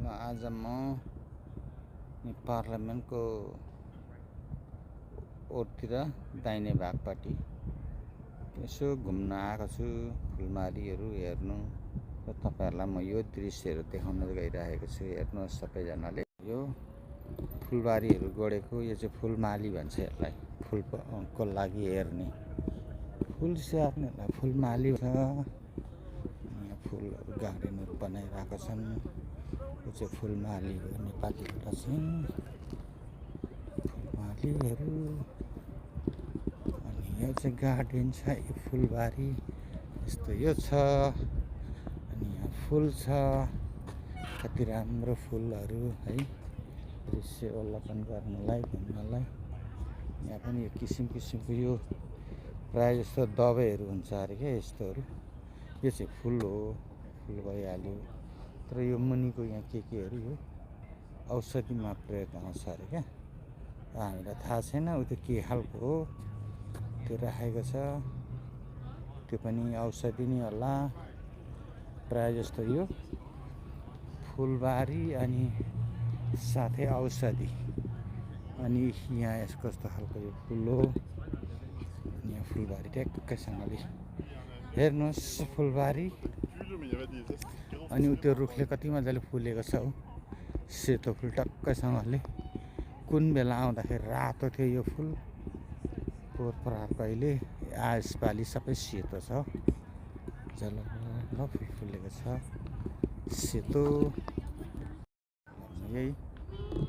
आज म पार्लियामेन्टको ओरतिर दाहिने भागपट्टि यसो घुम्न आएको छु, फुलमारीहरू हेर्नु र तपाईहरुलाई म यो दृश्यहरू देखाउन गइरहेको छु। हेर्नुहोस् सबैजनाले, यो फुलबारीहरू गोडेको, यो चाहिँ फुलमाली भन्छ यसलाई। फुलको लागि हेर्ने, फुल स्याहार्नेलाई फुलमाली भन्छ। यहाँ फुलहरू गार्डनहरू बनाइरहेका छन्। यो चाहिँ फुलमाली हो नेपालीबाट चाहिँ फुलमालीहरू। अनि यो चाहिँ गार्डन छ, यो फुलबारी यस्तो यो छ। अनि यहाँ फुल छ, कति राम्रो फुलहरू है, दृश्य अवलोकन गर्नलाई, घुम्नलाई। यहाँ पनि यो किसिम किसिमको यो प्राय जस्तो दबाईहरू हुन्छ अरे क्या यस्तोहरू। यो चाहिँ फुल हो, फुल भइहाल्यो। तर यो मुनिको यहाँ केहरू यो औषधिमा प्रयोग आउँछ अरे क्या। हामीलाई थाहा छैन उ त्यो के खालको हो, त्यो राखेको छ। त्यो पनि औषधि नै होला प्राय जस्तो। यो फुलबारी अनि साथै औषधि। अनि यहाँ यस कस्तो खालको यो फुल हो। यहाँ फुलबारी ट्याक्कैसँगले हेर्नुहोस् फुलबारी। अनि त्यो रुखले कति मजाले फुलेको छ हौ, सेतो फुल टक्कैसँगले। कुन बेला आउँदाखेरि रातो थियो यो फुल, पोहोर परारको अहिले यसपालि सबै सेतो छ। जलल फुल फुलेको छ सेतो। यही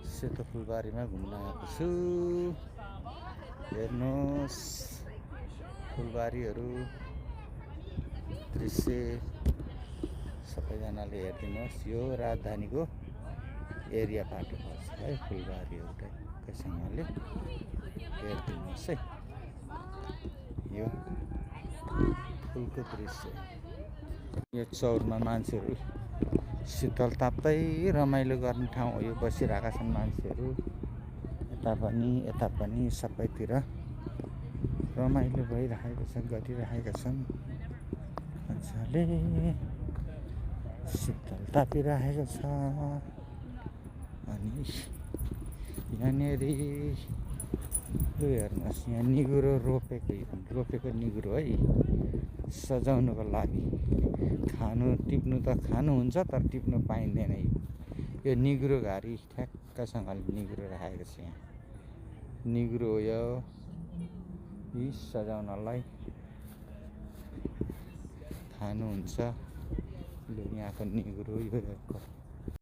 सेतो फुलबारीमा घुम्न आएको छु। हेर्नुहोस् फुलबारीहरू दृश्य सबैजनाले हेरिदिनुहोस्। यो राजधानीको एरिया पार्टी पर्छ है, फुलबारीहरू टक्कैसँगले हेरिदिनुहोस् है। यो फुलको दृश्य, यो चौरमा मान्छेहरू शीतल ताप्दै रमाइलो गर्ने ठाउँ हो। यो बसिरहेका छन् मान्छेहरू, यता पनि सबैतिर रमाइलो भइरहेको छ, गरिरहेका छन्। मजाले शीतल तापिरहेको छ। अनि यहाँनिर हेर्नुहोस्, यहाँ निगुरो रोपेको निगुरो है, सजाउनुको लागि। टिप्नु त खानुहुन्छ तर टिप्नु पाइँदैन। यो निगुरो घारी ठ्याक्कसँगले निगुरो राखेको छ यहाँ। निगुरो हो यो, यी सजाउनलाई खानुहुन्छ। यहाँको निगुरो यो